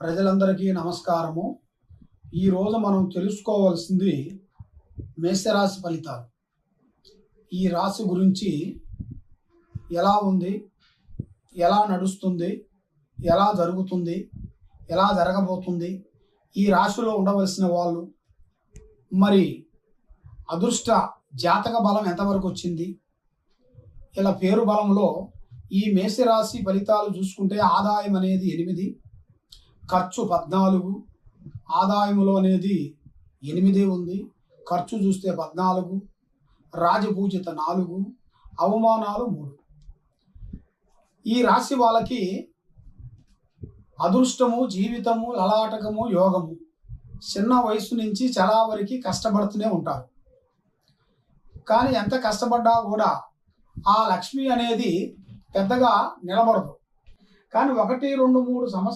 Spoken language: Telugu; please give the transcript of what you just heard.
ప్రజలందరికీ నమస్కారము. ఈరోజు మనం తెలుసుకోవాల్సింది మేషరాశి ఫలితాలు. ఈ రాశి గురించి ఎలా ఉంది, ఎలా నడుస్తుంది, ఎలా జరుగుతుంది, ఎలా జరగబోతుంది, ఈ రాశిలో ఉండవలసిన వాళ్ళు మరి అదృష్ట జాతక బలం ఎంతవరకు వచ్చింది, ఇలా పేరు బలంలో ఈ మేషరాశి ఫలితాలు చూసుకుంటే ఆదాయం అనేది 8, ఖర్చు 14, ఆదాయములో అనేది 8 ఉంది, ఖర్చు చూస్తే 14, రాజపూజిత 4, అవమానాలు 3. ఈ రాశి వాళ్ళకి అదృష్టము, జీవితము, లలాటకము, యోగము. చిన్న వయసు నుంచి చాలా వరకు కష్టపడుతూనే ఉంటారు. కానీ ఎంత కష్టపడ్డా కూడా ఆ లక్ష్మి అనేది పెద్దగా నిలబడదు. కానీ 1, 2, 3 సంవత్సరాలు